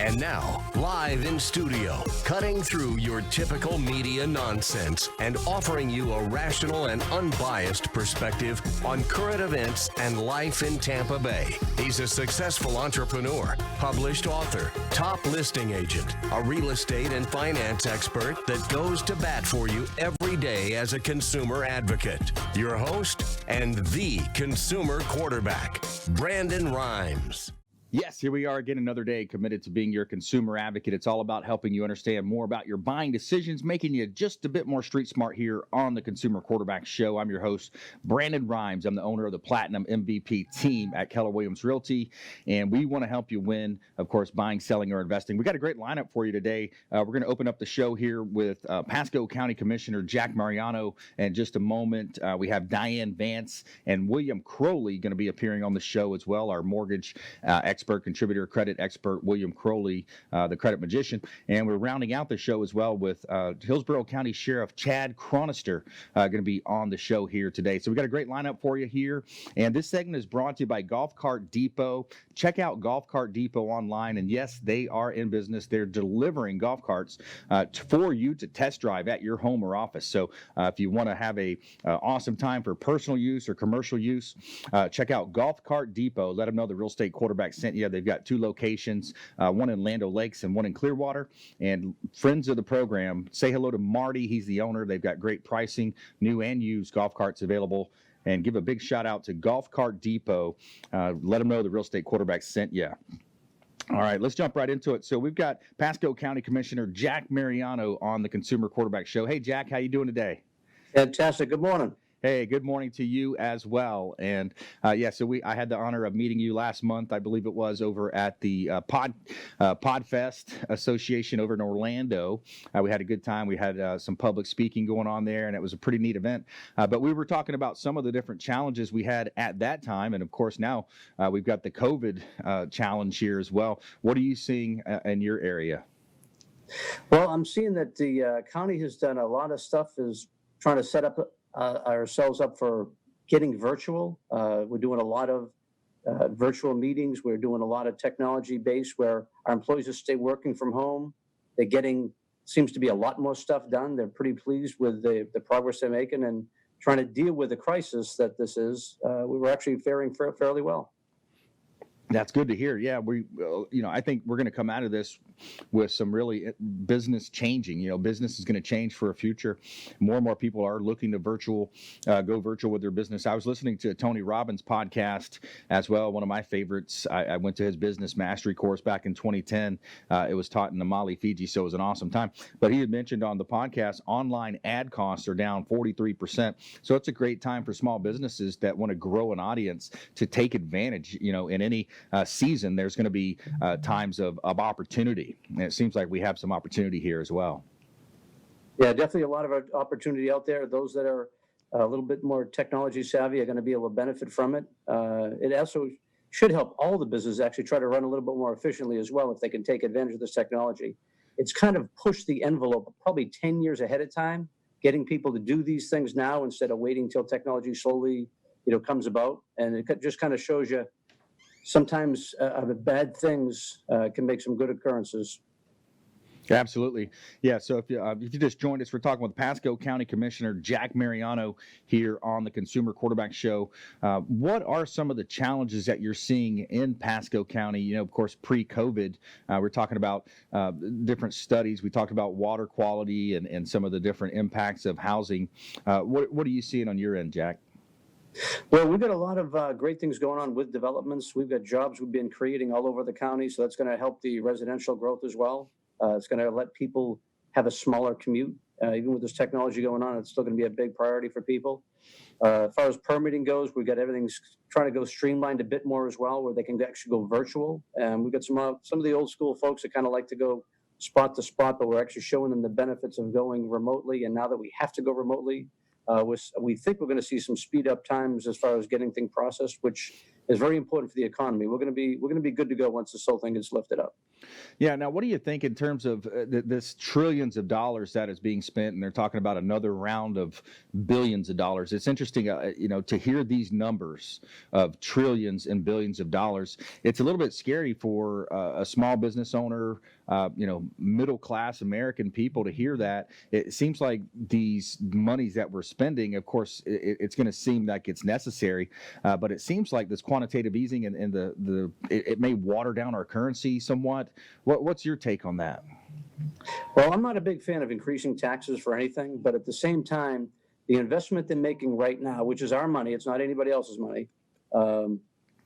And now, live in studio, cutting through your typical media nonsense and offering you a rational and unbiased perspective on current events and life in Tampa Bay. He's a successful entrepreneur, published author, top listing agent, a real estate and finance expert that goes to bat for you every day as a consumer advocate. Your host and the consumer quarterback, Brandon Rhymes. Yes, here we are again, another day committed to being your consumer advocate. It's all about helping you understand more about your buying decisions, making you just a bit more street smart here on the Consumer Quarterback Show. I'm your host, Brandon Rhymes. I'm the owner of the Platinum MVP team at Keller Williams Realty, and we want to help you win, of course, buying, selling, or investing. We got a great lineup for you today. We're going to open up the show here with Pasco County Commissioner Jack Mariano in just a moment. We have Diane, Vance, and William Crowley going to be appearing on the show as well, our mortgage expert, contributor, credit expert, William Crowley, the credit magician. And we're rounding out the show as well with Hillsborough County Sheriff Chad Chronister going to be on the show here today. So we got a great lineup for you here. And this segment is brought to you by Golf Cart Depot. Check out Golf Cart Depot online. And yes, they are in business. They're delivering golf carts for you to test drive at your home or office. So if you want to have a awesome time for personal use or commercial use, check out Golf Cart Depot. Let them know the real estate quarterback sent you. They've got two locations, one in Land O'Lakes and one in Clearwater. And friends of the program, say hello to Marty. He's the owner. They've got great pricing, new and used golf carts available. And give a big shout out to Golf Cart Depot. Let them know the real estate quarterback sent you. All right, let's jump right into it. So we've got Pasco County Commissioner Jack Mariano on the Consumer Quarterback Show. Hey, Jack, how you doing today? Fantastic. Good morning. Hey, good morning to you as well. And so I had the honor of meeting you last month, I believe it was, over at the Podfest Association over in Orlando. We had a good time. We had some public speaking going on there, and it was a pretty neat event. But we were talking about some of the different challenges we had at that time. And of course, now we've got the COVID challenge here as well. What are you seeing in your area? Well, I'm seeing that the county has done a lot of stuff, is trying to set up ourselves up for getting virtual. We're doing a lot of virtual meetings. We're doing a lot of technology based where our employees just stay working from home. They're getting, seems to be a lot more stuff done. They're pretty pleased with the progress they're making and trying to deal with the crisis that this is. We were actually faring fairly well. That's good to hear. Yeah, I think we're going to come out of this with some really business changing. Business is going to change for a future. More and more people are looking to go virtual with their business. I was listening to Tony Robbins' podcast as well, one of my favorites. I went to his business mastery course back in 2010. It was taught in Namale, Fiji, so it was an awesome time. But he had mentioned on the podcast, online ad costs are down 43%. So it's a great time for small businesses that want to grow an audience to take advantage. In any season, there's going to be times of opportunity. And it seems like we have some opportunity here as well. Yeah, definitely a lot of opportunity out there. Those that are a little bit more technology savvy are going to be able to benefit from it. It also should help all the businesses actually try to run a little bit more efficiently as well if they can take advantage of this technology. It's kind of pushed the envelope probably 10 years ahead of time, getting people to do these things now instead of waiting till technology slowly comes about. And it just kind of shows you sometimes bad things can make some good occurrences. Absolutely. Yeah, so if you just joined us, we're talking with Pasco County Commissioner Jack Mariano here on the Consumer Quarterback Show. What are some of the challenges that you're seeing in Pasco County? Of course, pre-COVID, we're talking about different studies. We talked about water quality and some of the different impacts of housing. What are you seeing on your end, Jack? Well, we've got a lot of great things going on with developments. We've got jobs we've been creating all over the county, so that's going to help the residential growth as well. It's going to let people have a smaller commute. Even with this technology going on, it's still going to be a big priority for people. As far as permitting goes, we've got everything's trying to go streamlined a bit more as well, where they can actually go virtual. And we've got some of the old school folks that kind of like to go spot to spot, but we're actually showing them the benefits of going remotely. And now that we have to go remotely, we think we're going to see some speed up times as far as getting things processed, which is very important for the economy. We're going to be good to go once this whole thing is lifted up. Yeah. Now, what do you think in terms of this trillions of dollars that is being spent, and they're talking about another round of billions of dollars? It's interesting, to hear these numbers of trillions and billions of dollars. It's a little bit scary for a small business owner, middle class American people to hear that. It seems like these monies that we're spending, of course, it's going to seem like it's necessary, but it seems like this quantitative easing and it may water down our currency somewhat. What's your take on that? Well, I'm not a big fan of increasing taxes for anything, but at the same time, the investment they're making right now, which is our money, it's not anybody else's money,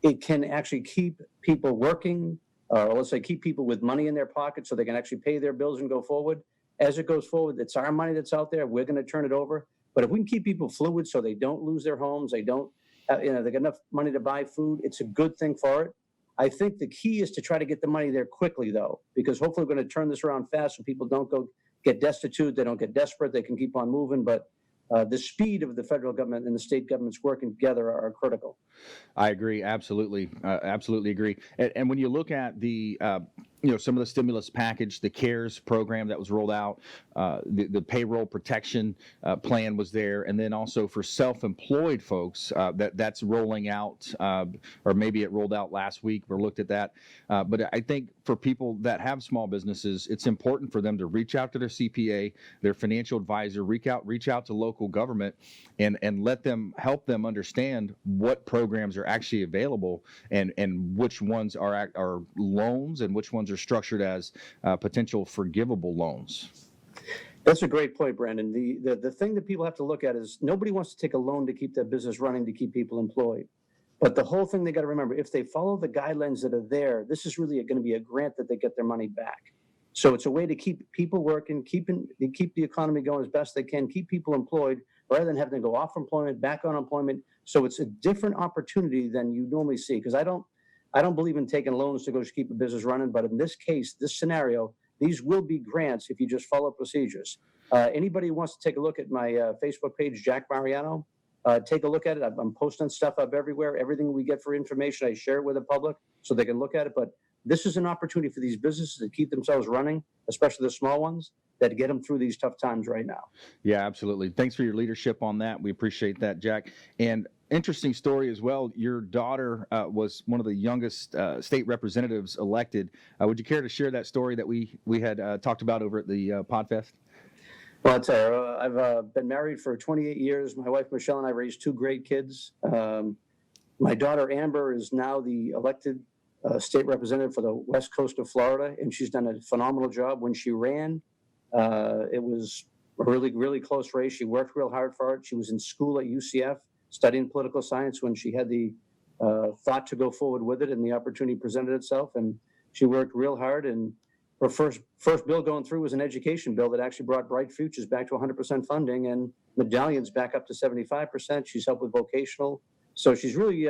it can actually keep people working, or let's say keep people with money in their pocket so they can actually pay their bills and go forward. As it goes forward, it's our money that's out there. We're going to turn it over. But if we can keep people fluid so they don't lose their homes, they don't, they got enough money to buy food, it's a good thing for it. I think the key is to try to get the money there quickly, though, because hopefully we're going to turn this around fast so people don't get destitute, they don't get desperate, they can keep on moving. But the speed of the federal government and the state governments working together are critical. I agree. Absolutely. Absolutely agree. And when you look at the, some of the stimulus package, the CARES program that was rolled out, the payroll protection plan was there. And then also for self-employed folks, that's rolling out, or maybe it rolled out last week. We looked at that. But I think for people that have small businesses, it's important for them to reach out to their CPA, their financial advisor, reach out to local government and help them understand what programs are actually available and which ones are loans and which ones are structured as potential forgivable loans. That's a great point, Brandon. The thing that people have to look at is nobody wants to take a loan to keep their business running, to keep people employed. But the whole thing they got to remember, if they follow the guidelines that are there, this is really going to be a grant that they get their money back. So it's a way to keep people working, keep the economy going as best they can, keep people employed rather than having to go off employment, back on employment. So it's a different opportunity than you normally see. Because I don't believe in taking loans to go keep a business running. But in this case, this scenario, these will be grants if you just follow procedures. Anybody who wants to take a look at my Facebook page, Jack Mariano, take a look at it. I'm posting stuff up everywhere. Everything we get for information, I share it with the public so they can look at it. But this is an opportunity for these businesses to keep themselves running, especially the small ones, that get them through these tough times right now. Yeah, absolutely. Thanks for your leadership on that. We appreciate that, Jack. And interesting story as well. Your daughter was one of the youngest state representatives elected. Would you care to share that story that we had talked about over at the Podfest? Well, I'll tell you, I've been married for 28 years. My wife, Michelle, and I raised two great kids. My daughter, Amber, is now the elected state representative for the west coast of Florida, and she's done a phenomenal job. When she ran, it was a really, really close race. She worked real hard for it. She was in school at UCF studying political science when she had the thought to go forward with it, and the opportunity presented itself, and she worked real hard. And her first bill going through was an education bill that actually brought Bright Futures back to 100% funding and medallions back up to 75%. She's helped with vocational. So she's really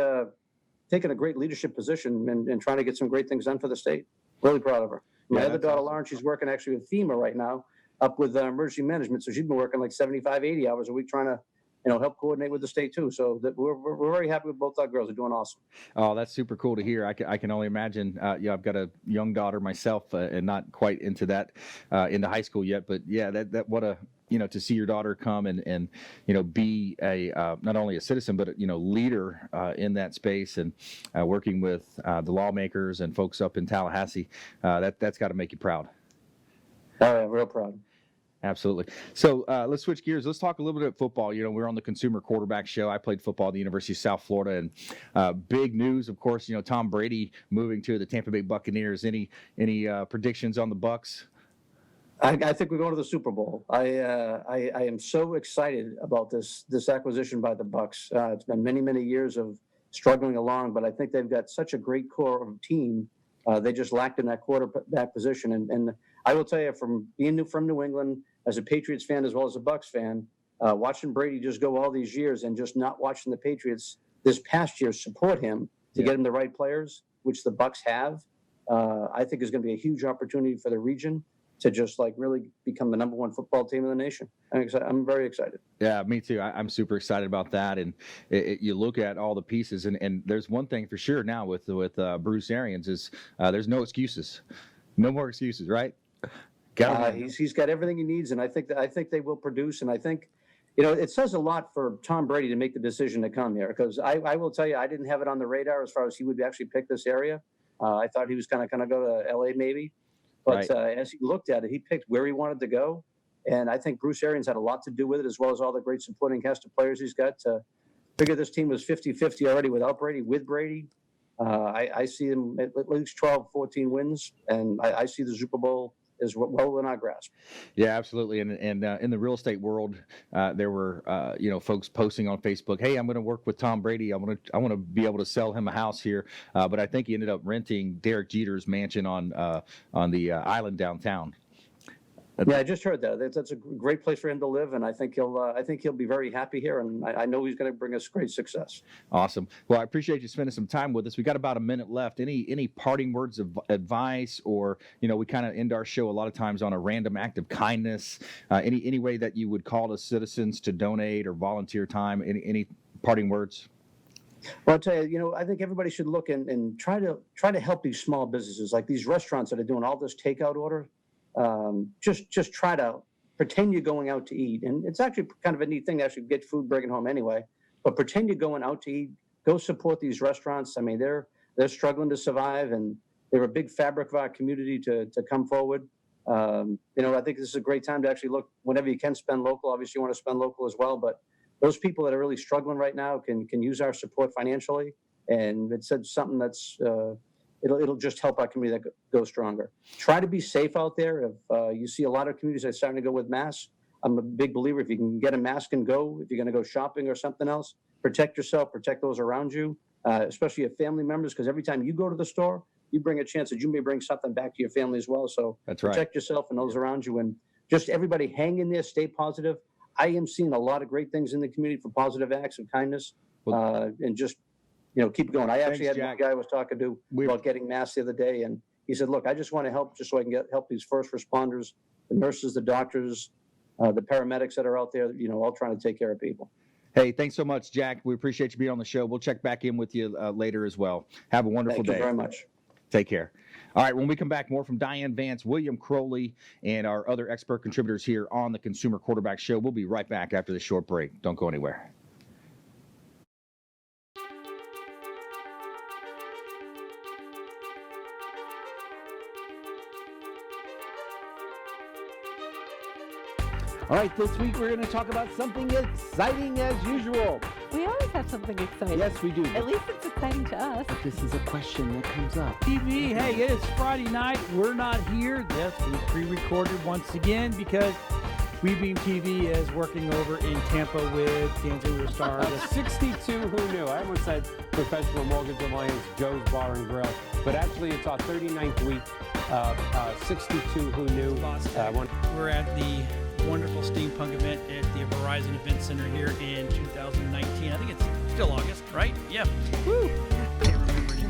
taken a great leadership position and trying to get some great things done for the state. Really proud of her. My other daughter, awesome. Lauren, she's working actually with FEMA right now up with emergency management. So she's been working like 75, 80 hours a week trying to help coordinate with the state too. So that we're very happy with both our girls. They're doing awesome. Oh, that's super cool to hear. I can only imagine. I've got a young daughter myself and not quite into that, into high school yet. But yeah, that what a, to see your daughter come and be a not only a citizen but leader in that space and working with the lawmakers and folks up in Tallahassee. That's got to make you proud. Oh, yeah, real proud. Absolutely. So let's switch gears. Let's talk a little bit of football. We're on the Consumer Quarterback Show. I played football at the University of South Florida, and big news, of course, Tom Brady moving to the Tampa Bay Buccaneers. Any predictions on the Bucs? I think we're going to the Super Bowl. I am so excited about this acquisition by the Bucs. It's been many, many years of struggling along, but I think they've got such a great core of team. They just lacked in that quarterback position. And I will tell you, from being from New England, as a Patriots fan as well as a Bucs fan, watching Brady just go all these years and just not watching the Patriots this past year support him to get him the right players, which the Bucs have, I think is going to be a huge opportunity for the region to just like really become the number one football team in the nation. I'm very excited. Yeah, me too. I'm super excited about that. And you look at all the pieces, and there's one thing for sure now with Bruce Arians is there's no excuses, no more excuses, right? He's got everything he needs, and I think they will produce. And I think, it says a lot for Tom Brady to make the decision to come here, because I will tell you, I didn't have it on the radar as far as he would actually pick this area. I thought he was going to go to LA maybe, but right. As he looked at it, he picked where he wanted to go. And I think Bruce Arians had a lot to do with it, as well as all the great supporting cast of players he's got. To figure this team was 50-50 already without Brady. With Brady, I see him at least 12, 14 wins, and I see the Super Bowl is well within our grasp. Yeah, absolutely. And in the real estate world, there were folks posting on Facebook, "Hey, I'm going to work with Tom Brady. I want to be able to sell him a house here." But I think he ended up renting Derek Jeter's mansion on the island downtown. Yeah, I just heard that. That's a great place for him to live, and I think he'll be very happy here, and I know he's going to bring us great success. Awesome. Well, I appreciate you spending some time with us. We got about a minute left. Any parting words of advice, or we kind of end our show a lot of times on a random act of kindness. Any way that you would call to citizens to donate or volunteer time? Any parting words? Well, I'll tell you, I think everybody should look and try to help these small businesses, like these restaurants that are doing all this takeout order. Just try to pretend you're going out to eat. And it's actually kind of a neat thing to actually get food, bring it home anyway. But pretend you're going out to eat. Go support these restaurants. I mean, they're struggling to survive, and they're a big fabric of our community to come forward. I think this is a great time to actually look whenever you can spend local. Obviously, you want to spend local as well. But those people that are really struggling right now can use our support financially. And it's something that's it'll just help our community go stronger. Try to be safe out there. If you see a lot of communities that are starting to go with masks, I'm a big believer. If you can get a mask and go, if you're going to go shopping or something else, protect yourself, protect those around you, especially your family members, because every time you go to the store, you bring a chance that you may bring something back to your family as well. So that's protect yourself and those around you, and just everybody hang in there, stay positive. I am seeing a lot of great things in the community for positive acts of kindness, and just keep going. I actually had one guy I was talking to about getting masks the other day, and he said, "Look, I just want to help just so I can help these first responders, the nurses, the doctors, the paramedics that are out there, all trying to take care of people." Hey, thanks so much, Jack. We appreciate you being on the show. We'll check back in with you later as well. Have a wonderful day. Thank you very much. Take care. All right, when we come back, more from Diane, Vance, William Crowley, and our other expert contributors here on the Consumer Quarterback Show. We'll be right back after this short break. Don't go anywhere. All right, this week we're going to talk about something exciting as usual. We always have something exciting. Yes, we do. At least it's exciting to us. But this is a question that comes up. TV, hey, it is Friday night. We're not here. Yes, we pre-recorded once again because We Beam TV is working over in Tampa with Dancing with the Stars. 62 Who Knew. I almost said Professional Mortgage Alliance, Joe's Bar and Grill. But actually, it's our 39th week of 62 Who Knew. We're at the wonderful steampunk event at the Verizon Event Center here in 2019. I think it's still August, right? Yeah. Woo! Can't remember it.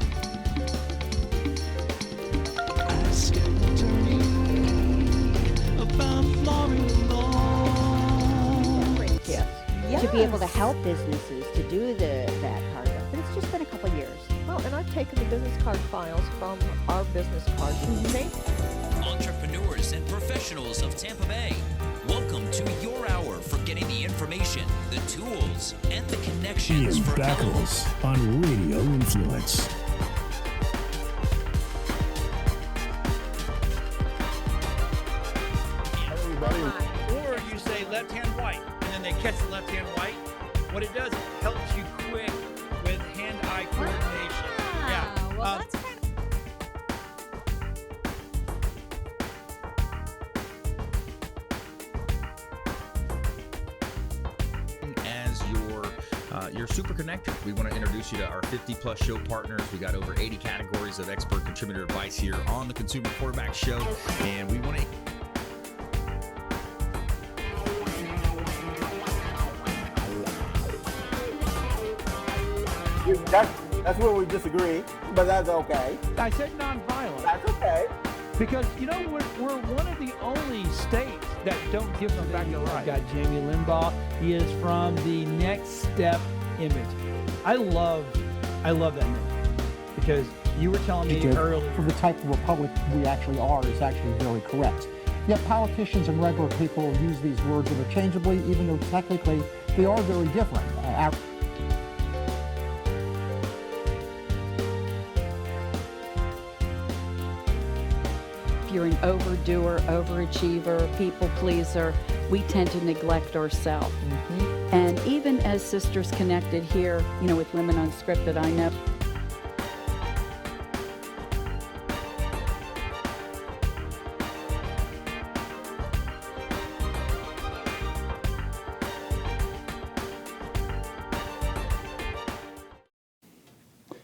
Yes. To be able to help businesses to do that part of it. But it's just been a couple of years. Well, and I've taken the business card files from our business cards and changed them. Entrepreneurs and professionals of Tampa Bay, welcome to your hour for getting the information, the tools, and the connections Ian for Beckles on Radio Influence. Or you say left-hand white, and then they catch the left-hand white. What it does, it helps you quick with hand-eye coordination. Yeah. Well, that's kind As your super connector, we want to introduce you to our 50-plus show partners. We got over 80 categories of expert contributor advice here on the Consumer Quarterback Show, and we want to. That's where we disagree, but that's okay. I said non-violent. That's okay. Because, we're one of the only states that don't give them back. I've got Jamie Limbaugh. He is from the Next Step Image. I love that name because you were telling me earlier. For the type of republic we actually are is actually very correct. Yet politicians and regular people use these words interchangeably, even though technically they are very different. If you're an overdoer, overachiever, people pleaser, we tend to neglect ourselves. Mm-hmm. And even as Sisters Connected here, with Women Unscripted, I know.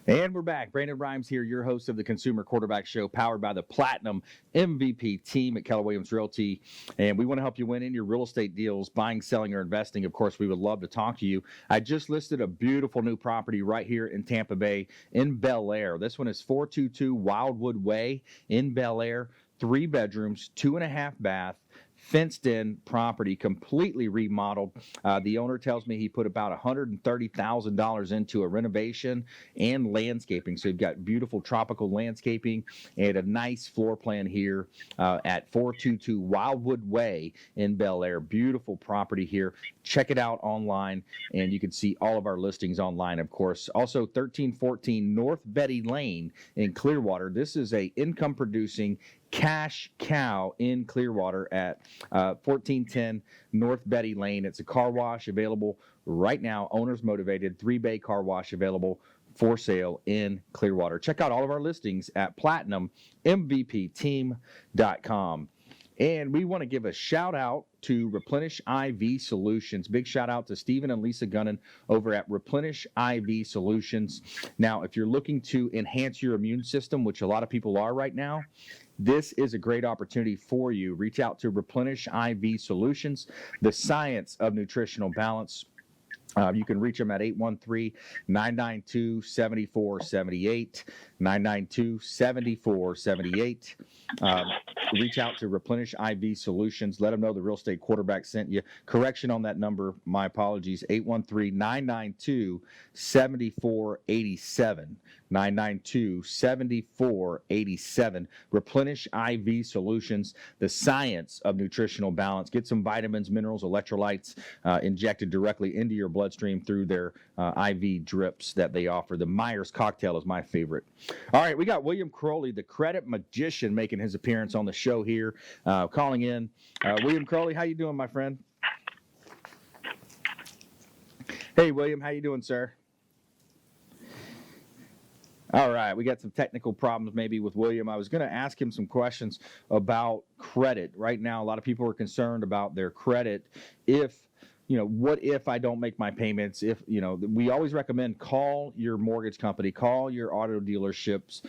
And we're back. Brandon Rhymes here, your host of the Consumer Quarterback Show, powered by the Platinum MVP team at Keller Williams Realty. And we want to help you win in your real estate deals, buying, selling, or investing. Of course, we would love to talk to you. I just listed a beautiful new property right here in Tampa Bay in Bel Air. This one is 422 Wildwood Way in Bel Air. 3 bedrooms, 2.5 bath. Fenced-in property, completely remodeled. The owner tells me he put about $130,000 into a renovation and landscaping. So you've got beautiful tropical landscaping and a nice floor plan here at 422 Wildwood Way in Bel Air. Beautiful property here. Check it out online, and you can see all of our listings online, of course. Also, 1314 North Betty Lane in Clearwater. This is a income-producing cash cow in Clearwater at 1410 North Betty Lane. It's a car wash available right now. Owners motivated. 3-bay car wash available for sale in Clearwater. Check out all of our listings at PlatinumMVPTeam.com. And we want to give a shout out to Replenish IV Solutions. Big shout out to Stephen and Lisa Gunnan over at Replenish IV Solutions. Now, if you're looking to enhance your immune system, which a lot of people are right now, this is a great opportunity for you. Reach out to Replenish IV Solutions, the science of nutritional balance. You can reach them at 813-992-7478, 992-7478. Reach out to Replenish IV Solutions. Let them know the Real Estate Quarterback sent you. Correction on that number, my apologies, 813-992-7487, 992-7487. Replenish IV Solutions, the science of nutritional balance. Get some vitamins, minerals, electrolytes injected directly into your bloodstream through their IV drips that they offer. The Myers cocktail is my favorite. All right, we got William Crowley, the credit magician, making his appearance on the show here, calling in. William Crowley, how you doing, my friend? Hey, William, how you doing, sir? All right, we got some technical problems maybe with William. I was going to ask him some questions about credit. Right now, a lot of people are concerned about their credit. What if I don't make my payments? We always recommend call your mortgage company, call your auto dealerships,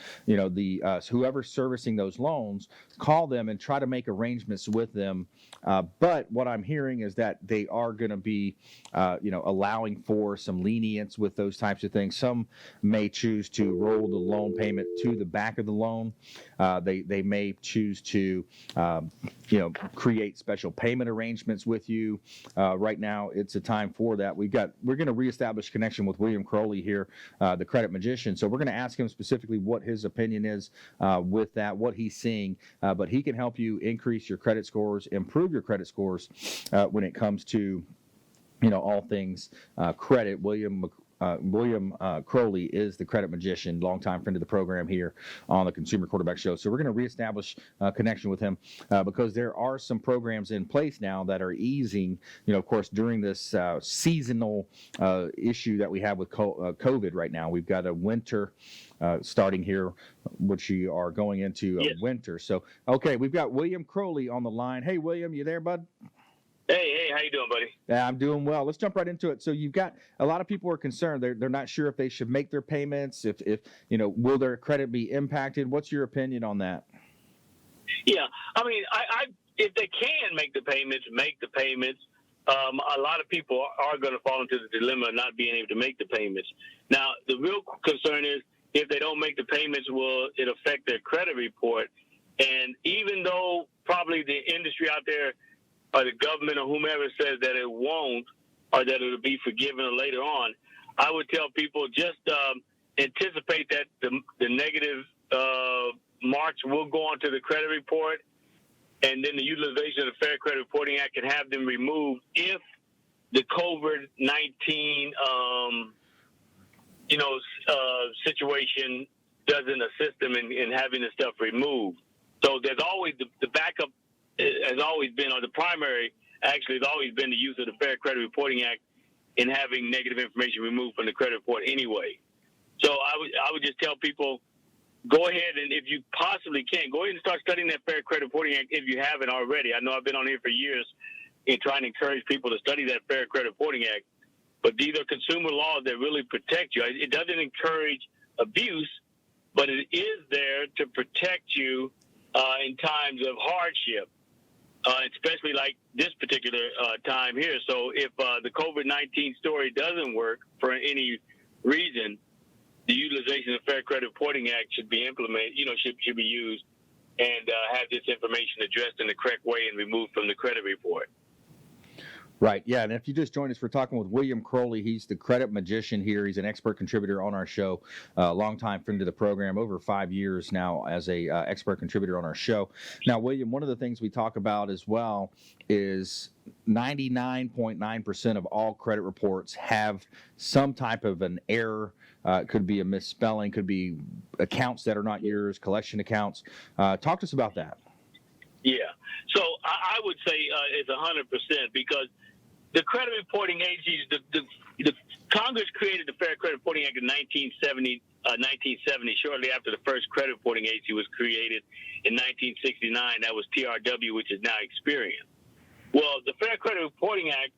whoever's servicing those loans, call them and try to make arrangements with them. But what I'm hearing is that they are going to be, allowing for some lenience with those types of things. Some may choose to roll the loan payment to the back of the loan. They may choose to, create special payment arrangements with you. Right now, it's a time for that. We're going to reestablish connection with William Crowley here, the credit magician. So we're going to ask him specifically what his opinion is with that, what he's seeing. But he can help you increase your credit scores, improve your credit scores when it comes to, all things credit. William Crowley is the credit magician, longtime friend of the program here on the Consumer Quarterback Show. So we're going to reestablish connection with him because there are some programs in place now that are easing, of course, during this seasonal issue that we have with COVID right now. We've got a winter starting here, which we are going into a winter. So, okay, we've got William Crowley on the line. Hey, William, you there, bud? Hey, how you doing, buddy? Yeah, I'm doing well. Let's jump right into it. So you've got a lot of people are concerned. They're not sure if they should make their payments. If will their credit be impacted? What's your opinion on that? Yeah, I mean, I if they can make the payments, make the payments. A lot of people are going to fall into the dilemma of not being able to make the payments. Now, the real concern is if they don't make the payments, will it affect their credit report? And even though probably the industry out there or the government or whomever says that it won't or that it'll be forgiven later on, I would tell people just anticipate that the negative marks will go onto the credit report, and then the utilization of the Fair Credit Reporting Act can have them removed if the COVID-19 situation doesn't assist them in having the stuff removed. So there's always the backup has always been, or the primary actually has always been the use of the Fair Credit Reporting Act in having negative information removed from the credit report anyway. So I would just tell people, go ahead and if you possibly can, go ahead and start studying that Fair Credit Reporting Act if you haven't already. I know I've been on here for years in trying to encourage people to study that Fair Credit Reporting Act, but these are consumer laws that really protect you. It doesn't encourage abuse, but it is there to protect you in times of hardship, especially like this particular time here. So if the COVID-19 story doesn't work for any reason, the utilization of the Fair Credit Reporting Act should be implemented, should be used and have this information addressed in the correct way and removed from the credit report. Right, yeah, and if you just joined us, we're talking with William Crowley. He's the credit magician here. He's an expert contributor on our show, longtime friend of the program, over 5 years now as a expert contributor on our show. Now, William, one of the things we talk about as well is 99.9% of all credit reports have some type of an error. It could be a misspelling, could be accounts that are not yours, collection accounts. Talk to us about that. Yeah, so I would say it's 100% because the credit reporting agencies, the Congress created the Fair Credit Reporting Act in 1970, shortly after the first credit reporting agency was created in 1969. That was TRW, which is now Experian. Well, the Fair Credit Reporting Act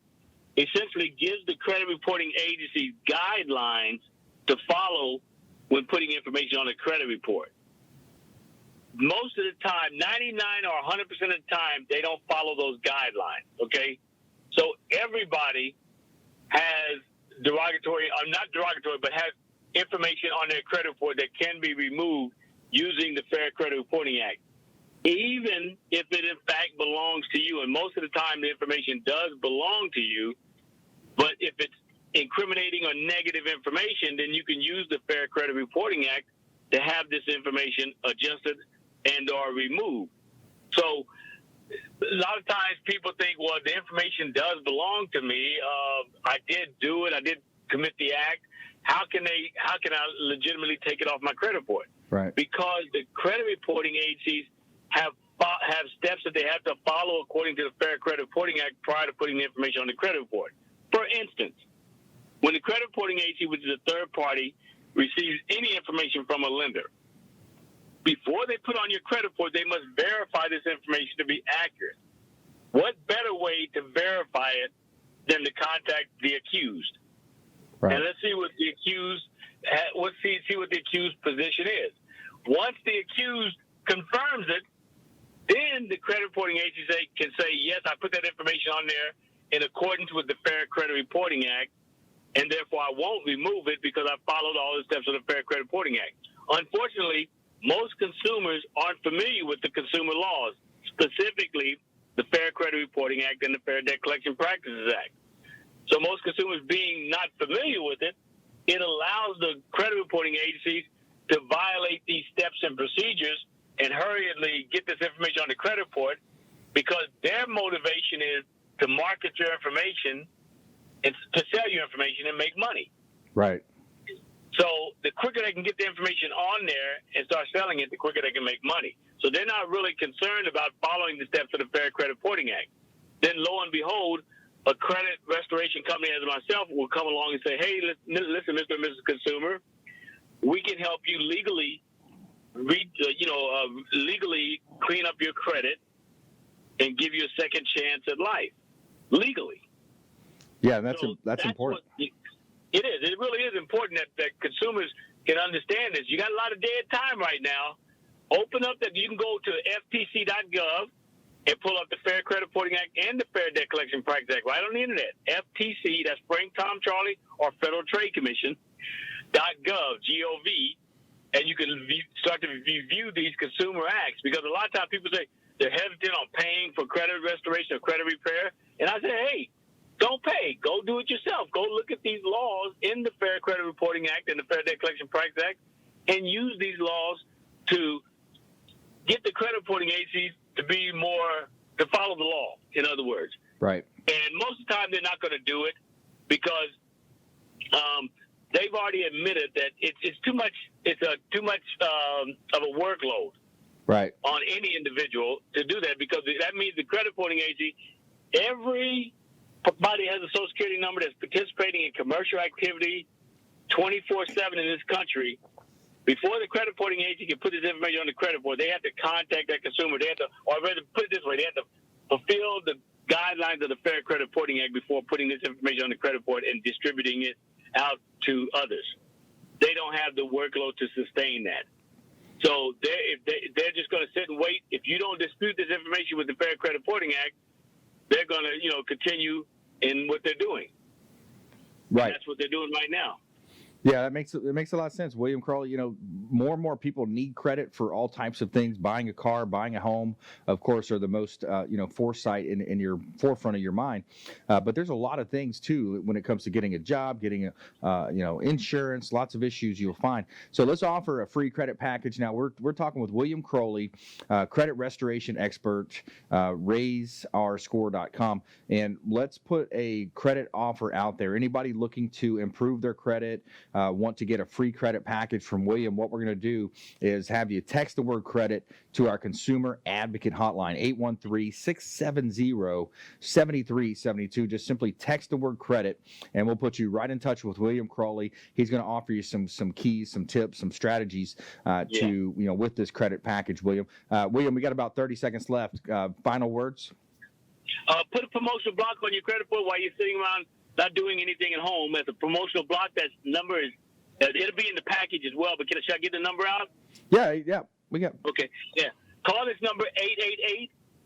essentially gives the credit reporting agencies guidelines to follow when putting information on a credit report. Most of the time, 99 or 100% of the time, they don't follow those guidelines, okay? So everybody has not derogatory, but has information on their credit report that can be removed using the Fair Credit Reporting Act, even if it in fact belongs to you. And most of the time, the information does belong to you, but if it's incriminating or negative information, then you can use the Fair Credit Reporting Act to have this information adjusted and or removed. So a lot of times people think, well, the information does belong to me. I did do it. I did commit the act. How can I legitimately take it off my credit report? Right. Because the credit reporting agencies have steps that they have to follow according to the Fair Credit Reporting Act prior to putting the information on the credit report. For instance, when the credit reporting agency, which is a third party, receives any information from a lender, before they put on your credit report, they must verify this information to be accurate. What better way to verify it than to contact the accused? Right. And let's see what the accused position is. Once the accused confirms it, then the credit reporting agency can say, yes, I put that information on there in accordance with the Fair Credit Reporting Act, and therefore I won't remove it because I followed all the steps of the Fair Credit Reporting Act. Unfortunately, most consumers aren't familiar with the consumer laws, specifically the Fair Credit Reporting Act and the Fair Debt Collection Practices Act. So most consumers being not familiar with it, it allows the credit reporting agencies to violate these steps and procedures and hurriedly get this information on the credit report because their motivation is to market your information and to sell your information and make money. Right. So the quicker they can get the information on there and start selling it, the quicker they can make money. So they're not really concerned about following the steps of the Fair Credit Reporting Act. Then lo and behold, a credit restoration company as myself will come along and say, hey, listen, Mr. and Mrs. Consumer, we can help you legally clean up your credit and give you a second chance at life, legally. Yeah, that's important. It is. It really is important that consumers can understand this. You got a lot of dead time right now. Open up that you can go to ftc.gov and pull up the Fair Credit Reporting Act and the Fair Debt Collection Practices Act right on the internet. FTC, that's Frank, Tom, Charlie, or Federal Trade Commission, .gov, G-O-V, and you can start to review these consumer acts, because a lot of times people say they're hesitant on paying for credit restoration or credit repair. And I say, hey, don't pay. Go do it yourself. Go look at these laws in the Fair Credit Reporting Act and the Fair Debt Collection Practices Act and use these laws to get the credit reporting agencies to follow the law, in other words. Right. And most of the time they're not going to do it because they've already admitted that it's too much of a workload right on any individual to do that, because that means the credit reporting agency, everybody has a Social Security number that's participating in commercial activity 24/7 in this country. Before the credit reporting agency can put this information on the credit report, they have to contact that consumer. They have to, or rather put it this way, they have to fulfill the guidelines of the Fair Credit Reporting Act before putting this information on the credit report and distributing it out to others. They don't have the workload to sustain that. So they're just going to sit and wait. If you don't dispute this information with the Fair Credit Reporting Act, they're going to continue in what they're doing. Right. And that's what they're doing right now. Yeah, it makes a lot of sense. William Crowley, more and more people need credit for all types of things. Buying a car, buying a home, of course, are the most, foresight in your forefront of your mind. But there's a lot of things, too, when it comes to getting a job, getting, insurance, lots of issues you'll find. So let's offer a free credit package. Now, we're talking with William Crowley, credit restoration expert, raiseourscore.com. And let's put a credit offer out there. Anybody looking to improve their credit, want to get a free credit package from William, what we're going to do is have you text the word credit to our consumer advocate hotline, 813-670-7372. Just simply text the word credit, and we'll put you right in touch with William Crowley. He's going to offer you some keys, some tips, some strategies with this credit package, William. William, we got about 30 seconds left. Final words? Put a promotional block on your credit report while you're sitting around not doing anything at home. As a promotional block, that number is, it'll be in the package as well, but should I get the number out? Yeah, we got. Okay, yeah. Call this number,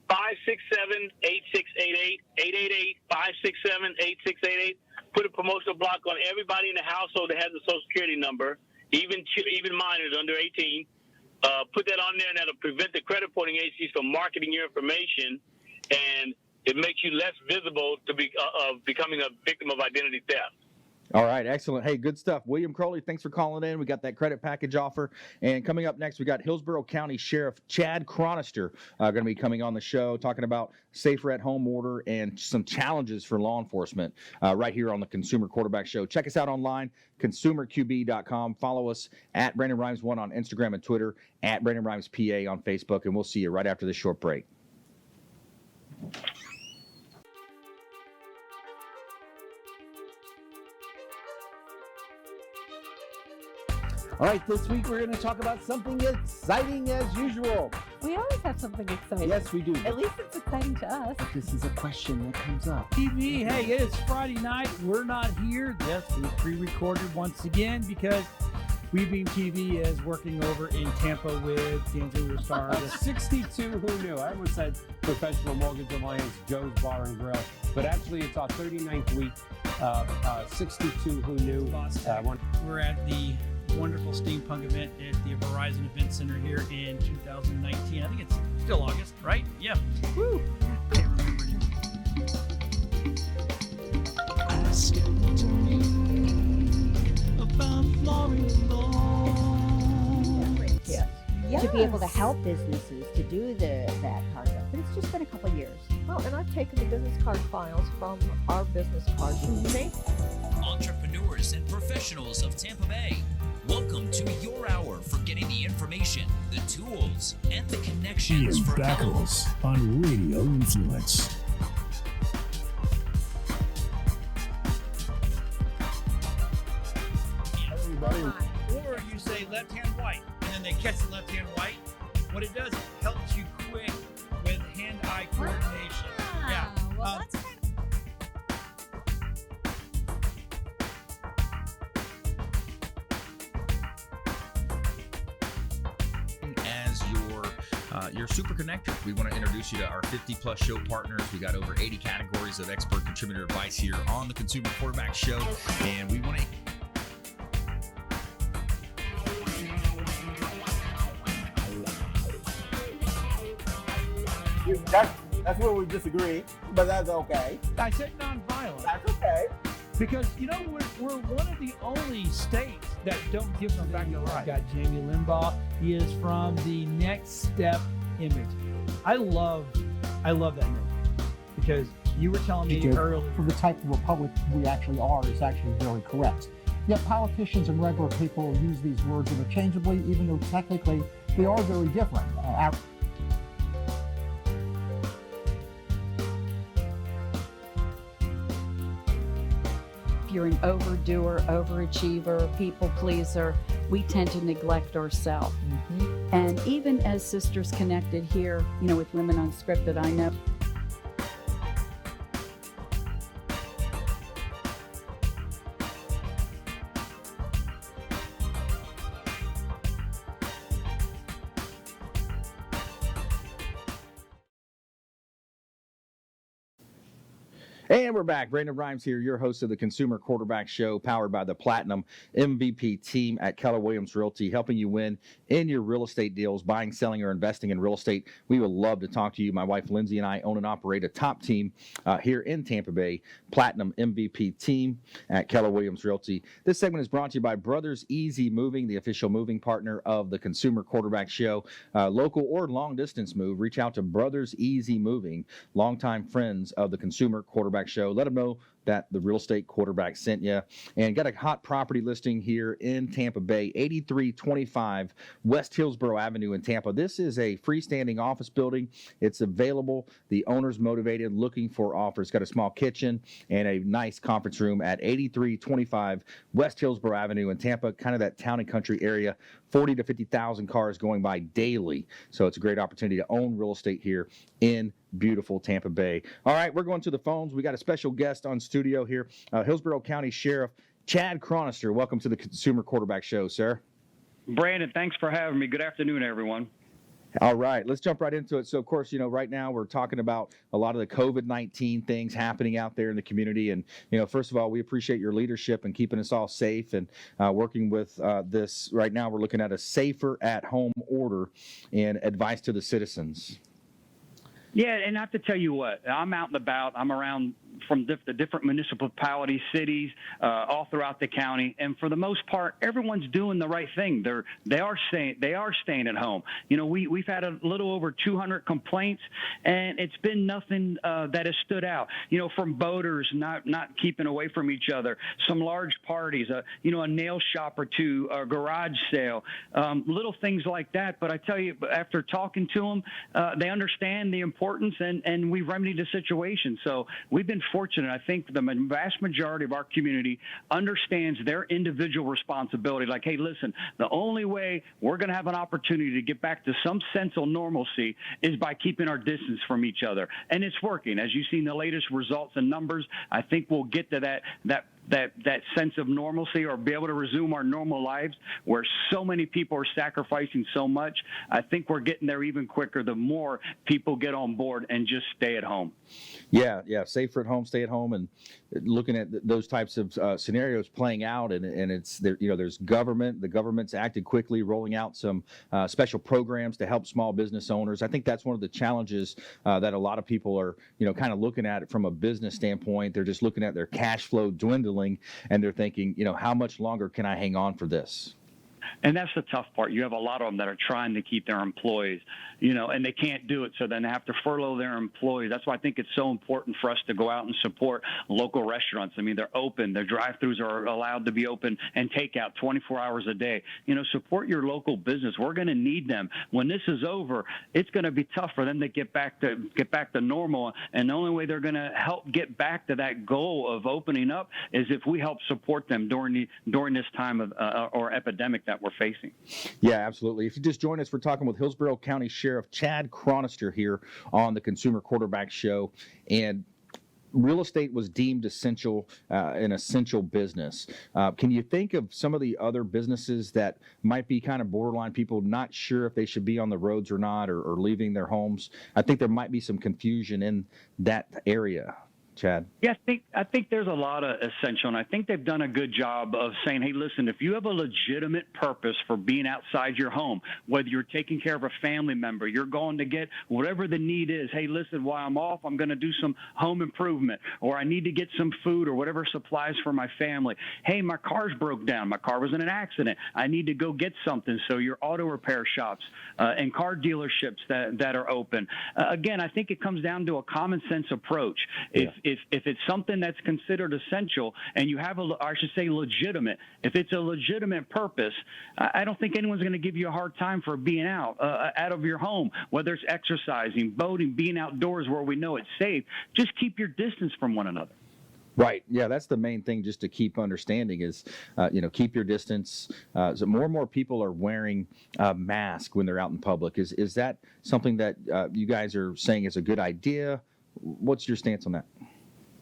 888-567-8688, 888-567-8688. Put a promotional block on everybody in the household that has a Social Security number, even minors under 18. Put that on there, and that'll prevent the credit reporting agencies from marketing your information, and it makes you less visible to becoming a victim of identity theft. All right, excellent. Hey, good stuff. William Crowley, thanks for calling in. We got that credit package offer. And coming up next, we got Hillsborough County Sheriff Chad Chronister going to be coming on the show, talking about safer at home order and some challenges for law enforcement right here on the Consumer Quarterback Show. Check us out online, consumerqb.com. Follow us at Brandon Rhymes 1 on Instagram and Twitter, at Brandon Rhymes PA on Facebook, and we'll see you right after this short break. All right, this week we're going to talk about something exciting as usual. We always have something exciting. Yes, we do. At least it's exciting to us. This is a question that comes up. TV, hey, it is Friday night. We're not here. Yes, we pre-recorded once again because WeBeam TV is working over in Tampa with D'Angelo Star. 62 who knew. I almost said Professional Mortgage Alliance, Joe's Bar and Grill, but actually it's our 39th week. 62 who knew. We're at the wonderful steampunk event at the Verizon Event Center here in 2019. I think it's still August, right? Yeah. Woo! Can't remember anymore. Ask me about Yes. To be able to help businesses to do that part of it. But it's just been a couple years. Well, and I've taken the business card files from our business cards and made Entrepreneurs and professionals of Tampa Bay, welcome to your hour for getting the information, the tools, and the connections Ian for help. Backles on Radio Influence. Or you say left hand white, and then they catch the left hand white. What it does, it helps you quick with hand-eye coordination. Yeah. Well, that's kind as your super connector. We want to introduce you to our 50-plus show partners. We got over 80 categories of expert contributor advice here on the Consumer Quarterback Show, and we want to That's where we disagree, but that's okay. I said nonviolent. That's okay. Because, we're one of the only states that don't give them back the right. Got Jamie Limbaugh. He is from the Next Step Image. I love that name because you were telling me earlier. For the type of republic we actually are is actually very correct. Yet politicians and regular people use these words interchangeably, even though technically they are very different. If you're an overdoer, overachiever, people pleaser, we tend to neglect ourselves. And even as Sisters Connected here, with Women Unscripted, I know. And we're back. Brandon Rhymes here, your host of the Consumer Quarterback Show, powered by the Platinum MVP team at Keller Williams Realty, helping you win in your real estate deals, buying, selling, or investing in real estate. We would love to talk to you. My wife, Lindsay, and I own and operate a top team here in Tampa Bay, Platinum MVP team at Keller Williams Realty. This segment is brought to you by Brothers Easy Moving, the official moving partner of the Consumer Quarterback Show. Local or long-distance move, reach out to Brothers Easy Moving, longtime friends of the Consumer Quarterback Show. Let them know that the real estate quarterback sent you. And got a hot property listing here in Tampa Bay, 8325 West Hillsborough Avenue in Tampa. This is a freestanding office building. It's available. The owner's motivated, looking for offers. Got a small kitchen and a nice conference room at 8325 West Hillsborough Avenue in Tampa, kind of that town and country area. 40 to 50,000 cars going by daily. So it's a great opportunity to own real estate here in beautiful Tampa Bay. All right, we're going to the phones. We got a special guest on studio here, Hillsborough County Sheriff Chad Chronister. Welcome to the Consumer Quarterback Show, sir. Brandon, thanks for having me. Good afternoon, everyone. All right, let's jump right into it. So, of course, right now we're talking about a lot of the COVID-19 things happening out there in the community. And, first of all, we appreciate your leadership and keeping us all safe and working with this. Right now, we're looking at a safer at-home order and advice to the citizens. Yeah, and I have to tell you what, I'm out and about. I'm around from the different municipalities, cities, all throughout the county, and for the most part, everyone's doing the right thing. They are staying at home. We've had a little over 200 complaints, and it's been nothing that has stood out. From boaters not keeping away from each other, some large parties, a nail shop or two, a garage sale, little things like that. But I tell you, after talking to them, they understand the importance, and we remedied the situation. So we've been fortunate. I think the vast majority of our community understands their individual responsibility. Like, hey, listen, the only way we're going to have an opportunity to get back to some sense of normalcy is by keeping our distance from each other. And it's working. As you've seen the latest results and numbers, I think we'll get to that sense of normalcy, or be able to resume our normal lives where so many people are sacrificing so much. I think we're getting there even quicker the more people get on board and just stay at home. Yeah, safer at home, stay at home, and looking at those types of scenarios playing out, and it's there. There's government. The government's acted quickly, rolling out some special programs to help small business owners. I think that's one of the challenges that a lot of people are, kind of looking at it from a business standpoint. They're just looking at their cash flow dwindling, and they're thinking, how much longer can I hang on for this? And that's the tough part. You have a lot of them that are trying to keep their employees, and they can't do it. So then they have to furlough their employees. That's why I think it's so important for us to go out and support local restaurants. I mean, they're open. Their drive-thrus are allowed to be open and take out 24 hours a day. Support your local business. We're going to need them. When this is over, it's going to be tough for them to get back to normal. And the only way they're going to help get back to that goal of opening up is if we help support them during this time of or epidemic that we're facing. Yeah, absolutely. If you just joined us, we're talking with Hillsborough County Sheriff Chad Chronister here on the Consumer Quarterback Show. And real estate was deemed essential, an essential business. Can you think of some of the other businesses that might be kind of borderline, people not sure if they should be on the roads or not, or leaving their homes? I think there might be some confusion in that area. Chad? Yeah, I think there's a lot of essential, and I think they've done a good job of saying, hey, listen, if you have a legitimate purpose for being outside your home, whether you're taking care of a family member, you're going to get whatever the need is, hey, listen, while I'm off, I'm going to do some home improvement, or I need to get some food or whatever supplies for my family. Hey, my car's broke down. My car was in an accident. I need to go get something. So your auto repair shops and car dealerships that are open. Again, I think it comes down to a common sense approach. If it's something that's considered essential and you have I should say legitimate, if it's a legitimate purpose, I don't think anyone's going to give you a hard time for being out of your home, whether it's exercising, boating, being outdoors where we know it's safe. Just keep your distance from one another. Right. Yeah, that's the main thing just to keep understanding is, keep your distance. So more and more people are wearing masks when they're out in public. Is that something that you guys are saying is a good idea? What's your stance on that?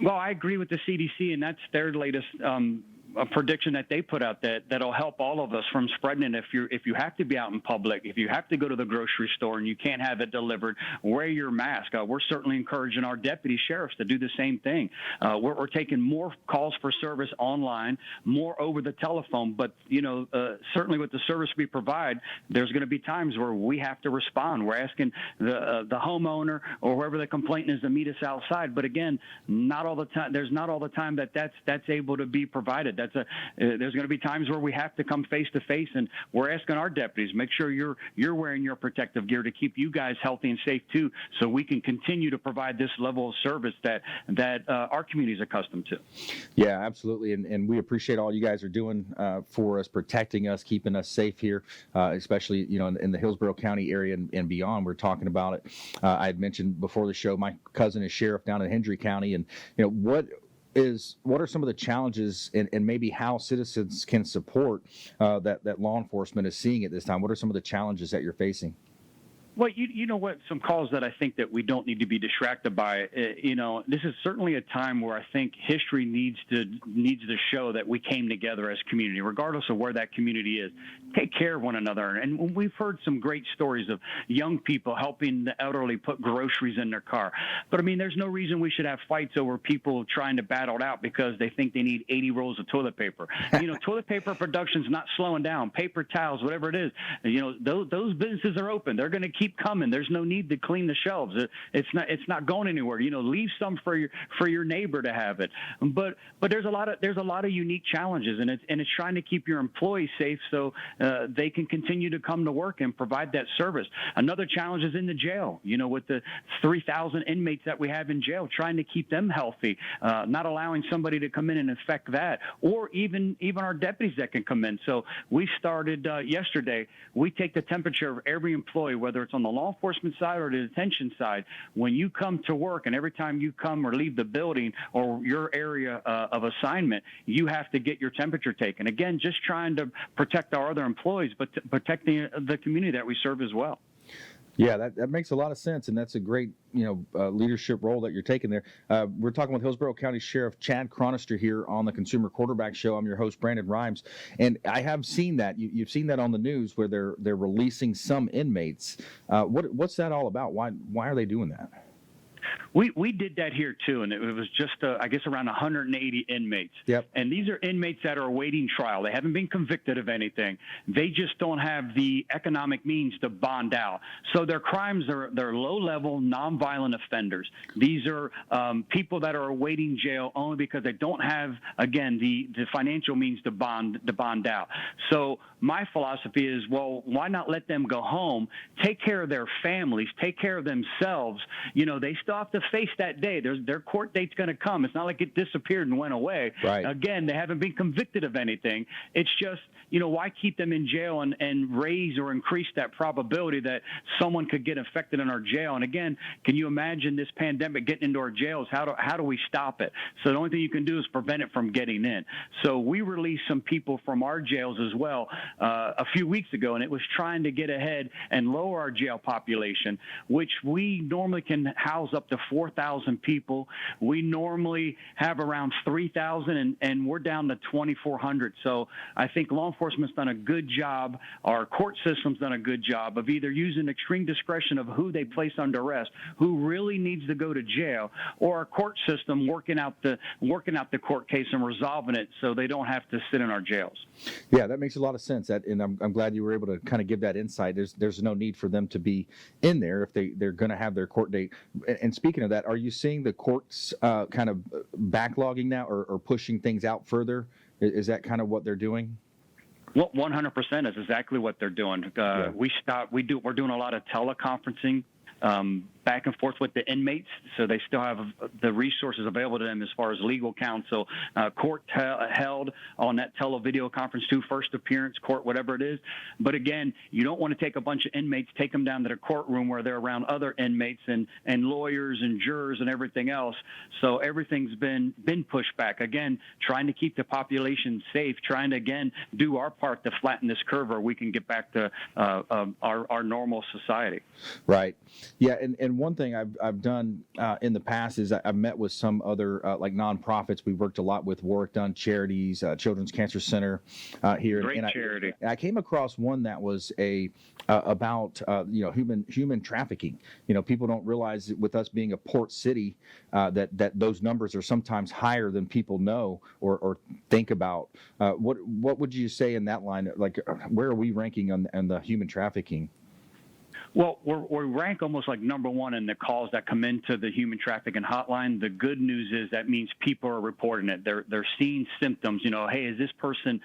Well, I agree with the CDC, and that's their latest a prediction that they put out that'll help all of us from spreading it. If you have to be out in public, if you have to go to the grocery store and you can't have it delivered, wear your mask. We're certainly encouraging our deputy sheriffs to do the same thing. We're taking more calls for service online, more over the telephone, but certainly with the service we provide, there's going to be times where we have to respond. We're asking the homeowner or whoever the complainant is to meet us outside, but again, not all the time. There's not all the time that's able to be provided. There's going to be times where we have to come face to face, and we're asking our deputies, make sure you're wearing your protective gear to keep you guys healthy and safe too, so we can continue to provide this level of service that our community is accustomed to. Yeah, absolutely, and we appreciate all you guys are doing for us, protecting us, keeping us safe here, especially in the Hillsborough County area and beyond. We're talking about it. I had mentioned before the show, my cousin is sheriff down in Hendry County, and what are some of the challenges and maybe how citizens can support that law enforcement is seeing at this time? What are some of the challenges that you're facing? Well, you know what? Some calls that I think that we don't need to be distracted by. This is certainly a time where I think history needs to show that we came together as community, regardless of where that community is. Take care of one another. And we've heard some great stories of young people helping the elderly put groceries in their car. But I mean, there's no reason we should have fights over people trying to battle it out because they think they need 80 rolls of toilet paper. Toilet paper production's not slowing down. Paper towels, whatever it is. Those businesses are open. They're going to keep coming. There's no need to clean the shelves. It's not going anywhere. Leave some for your neighbor to have it. But there's a lot of unique challenges, and it's trying to keep your employees safe so they can continue to come to work and provide that service. Another challenge is in the jail. With the 3,000 inmates that we have in jail, trying to keep them healthy, not allowing somebody to come in and infect that, or even our deputies that can come in. So we started yesterday. We take the temperature of every employee, whether it's on the law enforcement side or the detention side, when you come to work, and every time you come or leave the building or your area of assignment, you have to get your temperature taken. Again, just trying to protect our other employees, but to protect the community that we serve as well. Yeah, that makes a lot of sense, and that's a great leadership role that you're taking there. We're talking with Hillsborough County Sheriff Chad Chronister here on the Consumer Quarterback Show. I'm your host, Brandon Rhymes, and I have seen that. You've seen that on the news where they're releasing some inmates. What's that all about? Why are they doing that? We did that here too, and it was just I guess around 180 inmates. Yep. And these are inmates that are awaiting trial. They haven't been convicted of anything. They just don't have the economic means to bond out. So their crimes they're low-level, nonviolent offenders. These are people that are awaiting jail only because they don't have, again, the financial means to bond out. So my philosophy is, well, why not let them go home, take care of their families, take care of themselves? They still have to face that day. Their court date's going to come. It's not like it disappeared and went away. Right. Again, they haven't been convicted of anything. It's just, why keep them in jail and raise or increase that probability that someone could get infected in our jail? And again, can you imagine this pandemic getting into our jails? How do we stop it? So the only thing you can do is prevent it from getting in. So we released some people from our jails as well a few weeks ago, and it was trying to get ahead and lower our jail population, which we normally can house up to 4,000 people. We normally have around 3,000, and we're down to 2,400. So I think law enforcement's done a good job. Our court system's done a good job of either using extreme discretion of who they place under arrest, who really needs to go to jail, or our court system working out the court case and resolving it so they don't have to sit in our jails. Yeah, that makes a lot of sense. And I'm glad you were able to kind of give that insight. There's no need for them to be in there if they're going to have their court date. And speaking of that, are you seeing the courts kind of backlogging now or pushing things out further? Is that kind of what they're doing? Well, 100% is exactly what they're doing. We're doing a lot of teleconferencing back and forth with the inmates, so they still have the resources available to them as far as legal counsel. Court held on that video conference too, first appearance, court, whatever it is. But again, you don't want to take a bunch of inmates, take them down to the courtroom where they're around other inmates and lawyers and jurors and everything else. So everything's been pushed back. Again, trying to keep the population safe, trying to, again, do our part to flatten this curve where we can get back to our normal society. Right. Yeah, and one thing I've done in the past is I've met with some other like nonprofits. We've worked a lot with Warwick Dunn Charities, Children's Cancer Center here. Great charity. I came across one that was about human trafficking. People don't realize that with us being a port city that those numbers are sometimes higher than people know or think about. What would you say in that line? Like, where are we ranking on the human trafficking? Well, we rank almost like number one in the calls that come into the human trafficking hotline. The good news is that means people are reporting it. They're seeing symptoms. Hey, is this person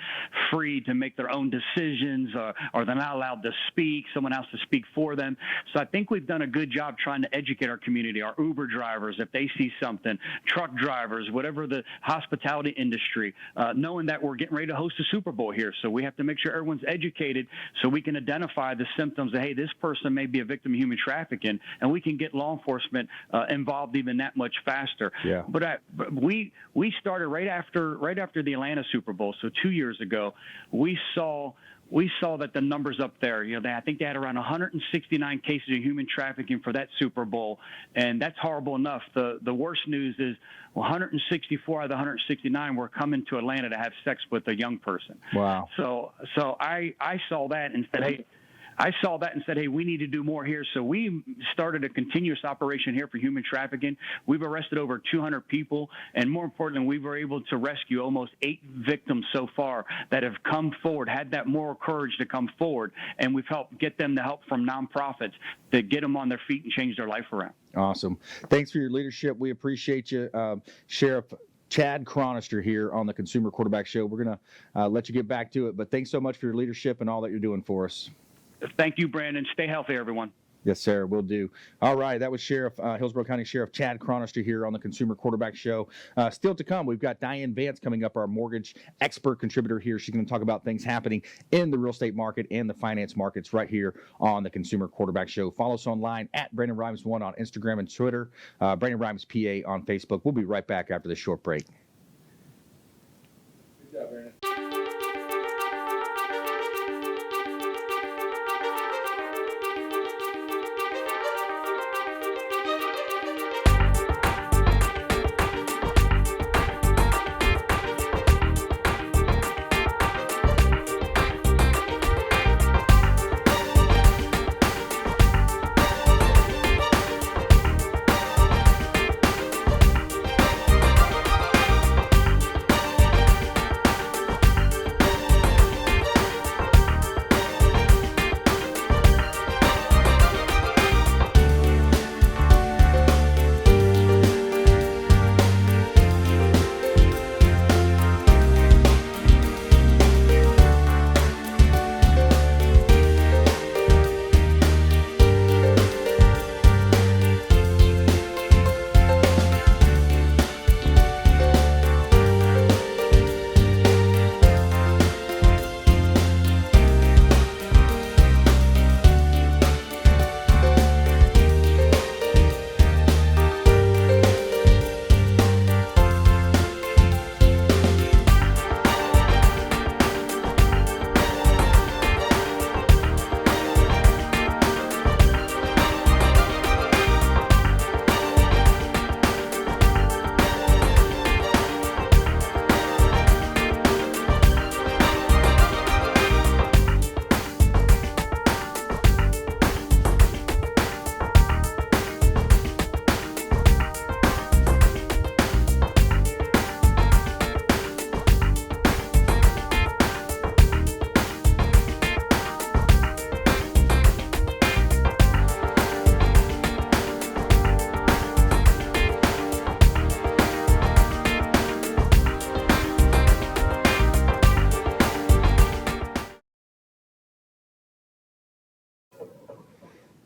free to make their own decisions? Or they're not allowed to speak? Someone else to speak for them. So I think we've done a good job trying to educate our community, our Uber drivers, if they see something, truck drivers, whatever the hospitality industry, knowing that we're getting ready to host a Super Bowl here. So we have to make sure everyone's educated so we can identify the symptoms that, hey, this person may be a victim of human trafficking, and we can get law enforcement involved even that much faster. Yeah. But we started right after the Atlanta Super Bowl. So 2 years ago, we saw that the numbers up there, I think they had around 169 cases of human trafficking for that Super Bowl, and that's horrible enough. The worst news is 164 out of the 169 were coming to Atlanta to have sex with a young person. Wow. So I saw that and said, hey, we need to do more here. So we started a continuous operation here for human trafficking. We've arrested over 200 people, and more importantly, we were able to rescue almost 8 victims so far that have come forward, had that moral courage to come forward, and we've helped get them the help from nonprofits to get them on their feet and change their life around. Awesome. Thanks for your leadership. We appreciate you, Sheriff Chad Chronister here on the Consumer Quarterback Show. We're going to let you get back to it, but thanks so much for your leadership and all that you're doing for us. Thank you, Brandon. Stay healthy, everyone. Yes, sir. Will do. All right. That was Hillsborough County Sheriff Chad Chronister here on the Consumer Quarterback Show. Still to come, we've got Diane Vance coming up, our mortgage expert contributor here. She's going to talk about things happening in the real estate market and the finance markets right here on the Consumer Quarterback Show. Follow us online at Brandon Rhymes1 on Instagram and Twitter, Brandon Rhymes PA on Facebook. We'll be right back after this short break. Good job, Brandon.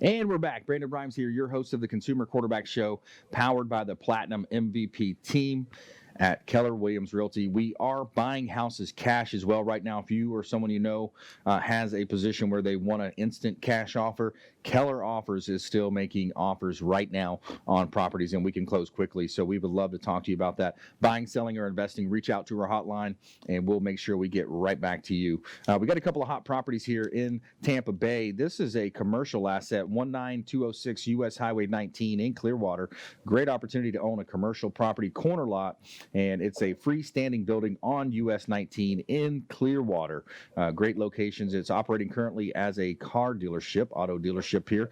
And we're back. Brandon Rhymes here, your host of the Consumer Quarterback Show, powered by the Platinum MVP team at Keller Williams Realty. We are buying houses cash as well right now. If you or someone you know has a position where they want an instant cash offer, Keller Offers is still making offers right now on properties, and we can close quickly. So we would love to talk to you about that. Buying, selling, or investing, reach out to our hotline, and we'll make sure we get right back to you. We got a couple of hot properties here in Tampa Bay. This is a commercial asset, 19206 US Highway 19 in Clearwater. Great opportunity to own a commercial property, corner lot, and it's a freestanding building on US 19 in Clearwater. Great locations. It's operating currently as a car dealership, auto dealership here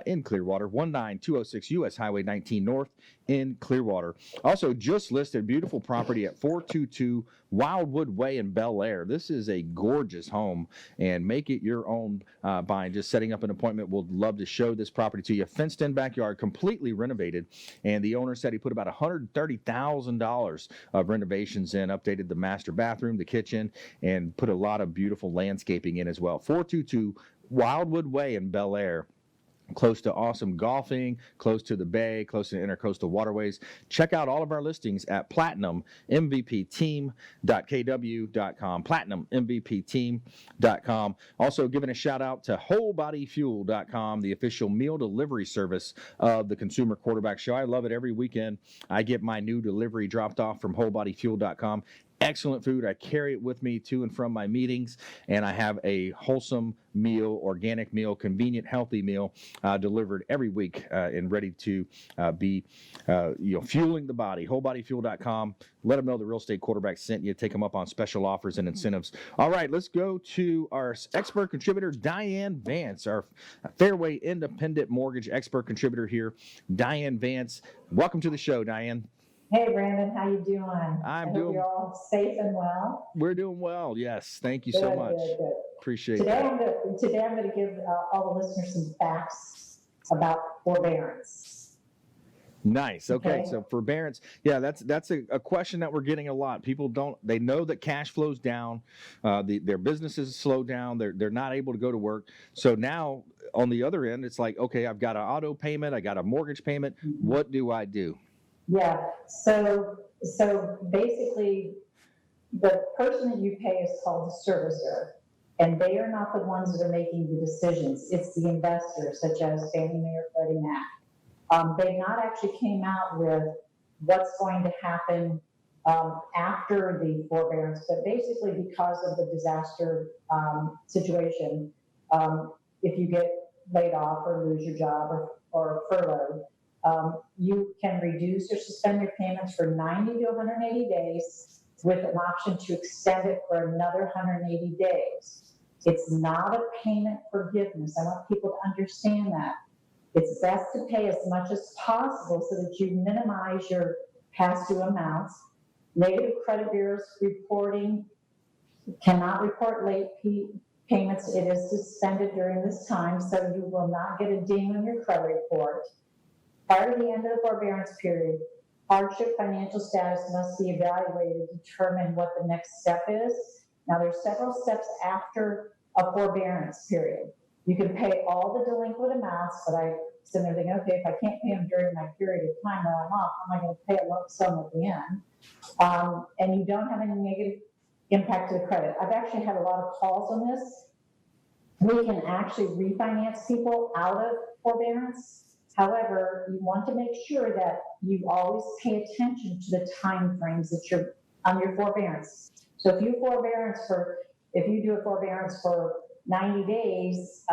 in Clearwater, 19206 US Highway 19 North in Clearwater. Also just listed beautiful property at 422 Wildwood Way in Bel Air. This is a gorgeous home, and make it your own by just setting up an appointment. We'll love to show this property to you. Fenced in backyard, completely renovated, and the owner said he put about $130,000 of renovations in, updated the master bathroom, the kitchen, and put a lot of beautiful landscaping in as well. 422 Wildwood Way in Bel Air. Close to awesome golfing, close to the bay, close to the intercoastal waterways. Check out all of our listings at platinummvpteam.kw.com, platinummvpteam.com. Also giving a shout out to wholebodyfuel.com, the official meal delivery service of the Consumer Quarterback Show. I love it. Every weekend I get my new delivery dropped off from wholebodyfuel.com. Excellent food. I carry it with me to and from my meetings, and I have a wholesome meal, organic meal, convenient, healthy meal delivered every week and ready to be fueling the body. Wholebodyfuel.com. Let them know the Real Estate Quarterback sent you. Take them up on special offers and incentives. All right, let's go to our expert contributor, Diane Vance, our Fairway Independent Mortgage expert contributor here. Diane Vance, welcome to the show, Diane. Hey, Brandon, how you doing? I hope you're all safe and well. We're doing well, yes. Thank you so much. Good. Appreciate today that. Today I'm going to give all the listeners some facts about forbearance. Nice. Okay. So forbearance, yeah, that's a question that we're getting a lot. People they know that cash flows down, their businesses slow down, they're not able to go to work. So now on the other end, it's like, okay, I've got an auto payment, I got a mortgage payment. What do I do? Yeah. So basically, the person that you pay is called the servicer, and they are not the ones that are making the decisions. It's the investors, such as Fannie Mae or Freddie Mac. They not actually came out with what's going to happen after the forbearance, but basically because of the disaster situation, if you get laid off or lose your job or furloughed, you can reduce or suspend your payments for 90 to 180 days with an option to extend it for another 180 days. It's not a payment forgiveness. I want people to understand that. It's best to pay as much as possible so that you minimize your past due amounts. Negative credit bureaus reporting cannot report late payments. It is suspended during this time, so you will not get a ding on your credit report. Prior to the end of the forbearance period, hardship financial status must be evaluated to determine what the next step is. Now, there's several steps after a forbearance period. You can pay all the delinquent amounts, but I sit there thinking, okay, if I can't pay them during my period of time that I'm off, how am I going to pay a lump sum at the end? And you don't have any negative impact to the credit. I've actually had a lot of calls on this. We can actually refinance people out of forbearance. However, you want to make sure that you always pay attention to the time frames that you're on your forbearance. So if you do a forbearance for 90 days,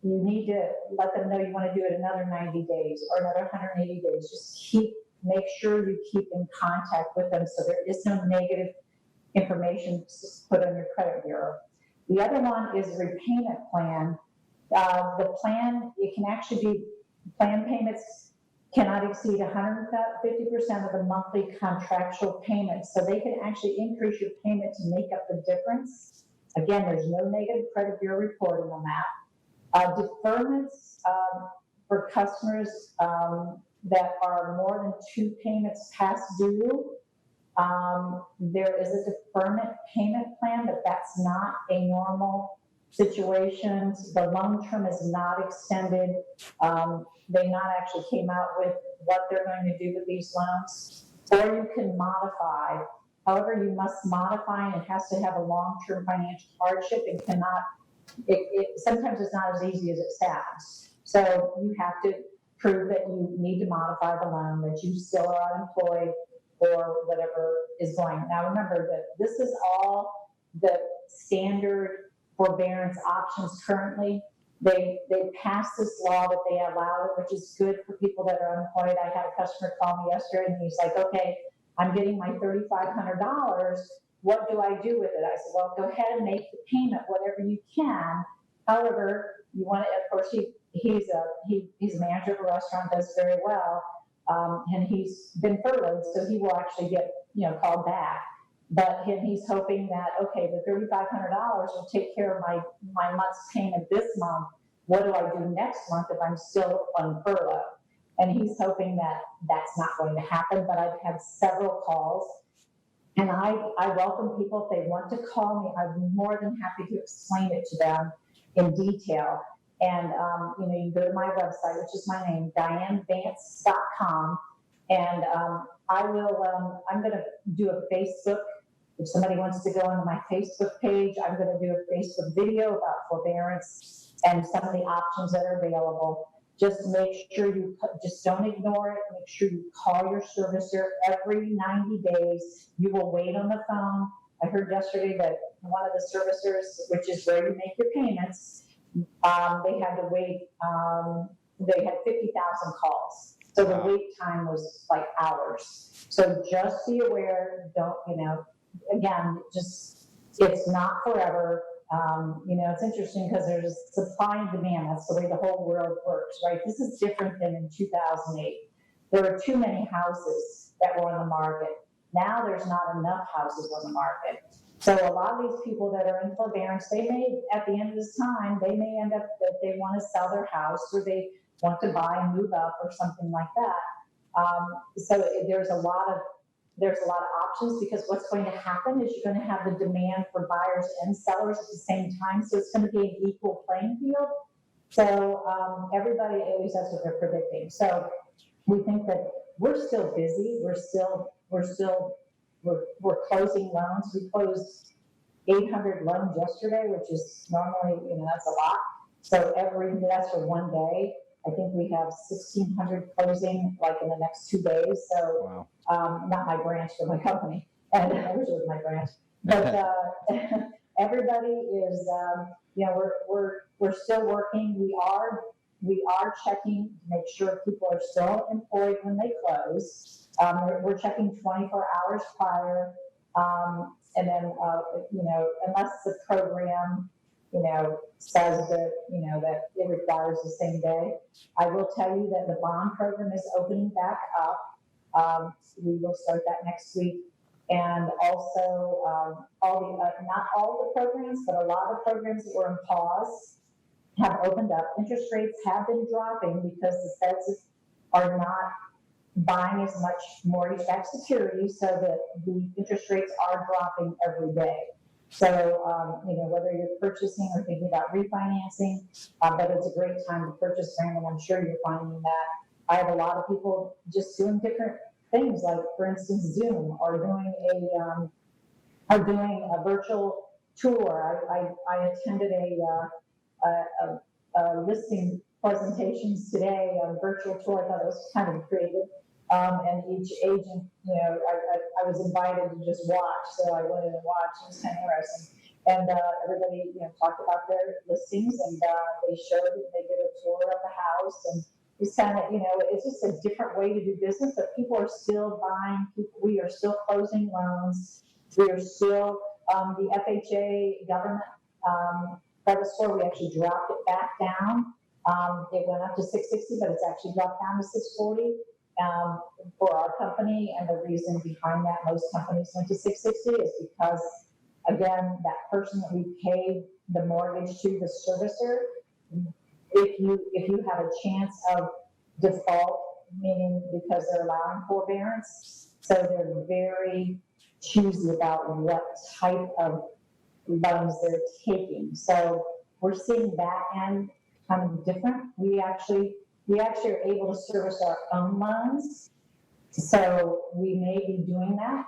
you need to let them know you want to do it another 90 days or another 180 days. Just make sure you keep in contact with them so there is no negative information put on your credit bureau. The other one is a repayment plan. The plan, it can actually be, plan payments cannot exceed 150% of the monthly contractual payments. So they can actually increase your payment to make up the difference. Again, there's no negative credit bureau reporting on that. Deferments for customers that are more than 2 payments past due. There is a deferment payment plan, but that's not a normal situations. The loan term is not extended. They not actually came out with what they're going to do with these loans. Or you can modify. However, you must modify, and it has to have a long-term financial hardship and cannot, sometimes it's not as easy as it sounds. So you have to prove that you need to modify the loan, that you still are unemployed or whatever is going. Now remember that this is all the standard forbearance options currently. They passed this law that they allowed it, which is good for people that are unemployed. I had a customer call me yesterday and he's like, okay, I'm getting my $3,500. What do I do with it? I said, well, go ahead and make the payment, whatever you can. However, you want to, of course, he's a manager of a restaurant, does very well, and he's been furloughed, so he will actually get called back. But he's hoping that, okay, the $3,500 will take care of my month's payment this month. What do I do next month if I'm still on furlough? And he's hoping that that's not going to happen. But I've had several calls, and I welcome people if they want to call me. I'm more than happy to explain it to them in detail. And you can go to my website, which is my name, DianeVance.com, and I will. I'm going to do a Facebook. If somebody wants to go onto my Facebook page, I'm going to do a Facebook video about forbearance and some of the options that are available. Just make sure just don't ignore it. Make sure you call your servicer every 90 days. You will wait on the phone. I heard yesterday that one of the servicers, which is where you make your payments, they had to wait. They had 50,000 calls. So the wait time was like hours. So just be aware, don't, again, just, it's not forever. It's interesting because there's supply and demand. That's the way the whole world works, right? This is different than in 2008. There were too many houses that were on the market. Now there's not enough houses on the market. So a lot of these people that are in forbearance, they may, at the end of this time, they may end up that they want to sell their house or they want to buy and move up or something like that. So there's a lot of options, because what's going to happen is you're going to have the demand for buyers and sellers at the same time. So it's going to be an equal playing field. So everybody, at least that's what they're predicting. So we think that we're still busy. We're closing loans. We closed 800 loans yesterday, which is normally, that's a lot. So that's for one day. I think we have 1,600 closing like in the next 2 days. So not my branch, but my company. And I wish it was my branch. But everybody is, we're still working. We are checking to make sure people are still employed when they close. We're checking 24 hours prior. And then, unless the program, says that, that it requires the same day. I will tell you that the bond program is opening back up. We will start that next week. And also, not all the programs, but a lot of programs that were in pause have opened up. Interest rates have been dropping because the Feds are not buying as much mortgage-backed securities, so that the interest rates are dropping every day. So, whether you're purchasing or thinking about refinancing, but it's a great time to purchase, Brandon. I'm sure you're finding that. I have a lot of people just doing different things, like, for instance, Zoom, or doing a virtual tour. I attended a listing presentations today, a virtual tour. I thought it was kind of creative. And each agent, I was invited to just watch, so I went in and watched. It was kind of interesting. And everybody, talked about their listings, and they showed it. They did a tour of the house, and it's kind of, it's just a different way to do business. But people are still buying. We are still closing loans. We are still the FHA government credit score. We actually dropped it back down. It went up to 660, but it's actually dropped down to 640. For our company, and the reason behind that, most companies went to 660 is because, again, that person that we paid the mortgage to, the servicer, if you have a chance of default, meaning because they're allowing forbearance, so they're very choosy about what type of loans they're taking. So we're seeing that end kind of different. We actually are able to service our own loans. So we may be doing that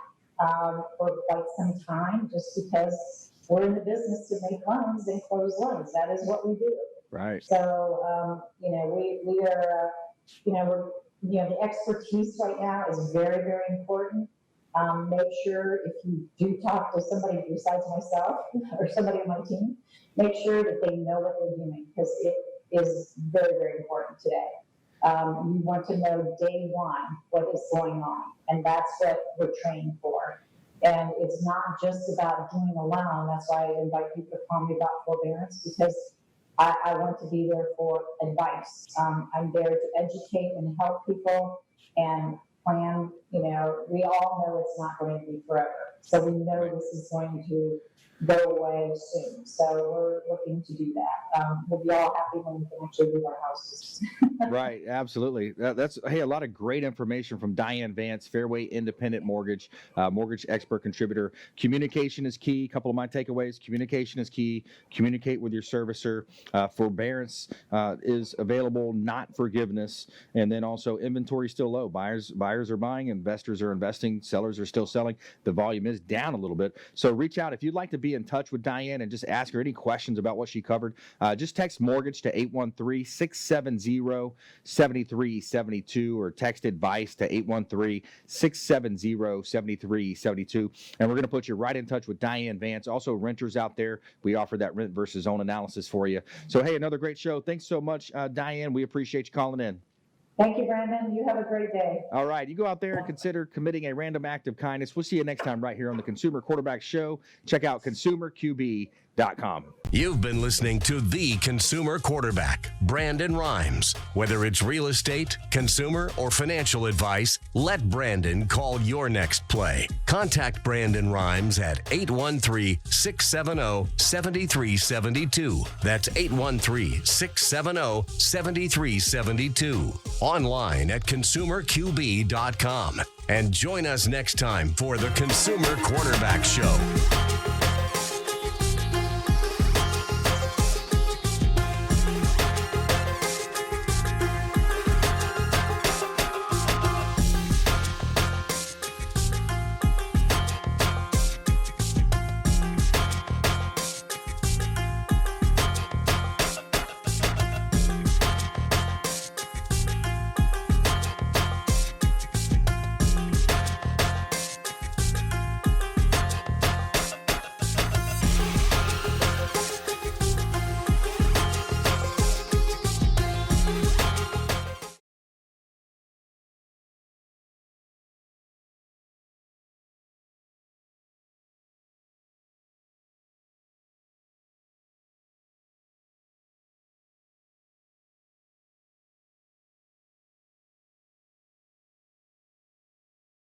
for quite some time, just because we're in the business to make loans and close loans. That is what we do. Right. So, we are, the expertise right now is very, very important. Make sure if you do talk to somebody besides myself or somebody on my team, make sure that they know what they're doing, because it is very, very important today. You want to know day one what is going on, and that's what we're trained for. And it's not just about doing a loan. That's why I invite people to call me about forbearance, because I want to be there for advice. I'm there to educate and help people and plan. We all know it's not going to be forever. So we know this is going to go away soon. So we're looking to do that. We'll be all happy when we can actually leave our houses. Right, absolutely. That's a lot of great information from Diane Vance, Fairway Independent Mortgage, mortgage expert contributor. Communication is key. A couple of my takeaways: communication is key. Communicate with your servicer. Forbearance is available, not forgiveness. And then also inventory still low. Buyers are buying, investors are investing, sellers are still selling. The volume is down a little bit. So reach out if you'd like to be in touch with Diane and just ask her any questions about what she covered. Just text mortgage to 813-670-7372 or text advice to 813-670-7372. And we're going to put you right in touch with Diane Vance. Also, renters out there, we offer that rent versus own analysis for you. So, hey, another great show. Thanks so much, Diane. We appreciate you calling in. Thank you, Brandon. You have a great day. All right. You go out there and consider committing a random act of kindness. We'll see you next time right here on the Consumer Quarterback Show. Check out consumerqb.com. You've been listening to The Consumer Quarterback, Brandon Rhymes. Whether it's real estate, consumer, or financial advice, let Brandon call your next play. Contact Brandon Rhymes at 813-670-7372. That's 813-670-7372. Online at consumerqb.com. And join us next time for The Consumer Quarterback Show.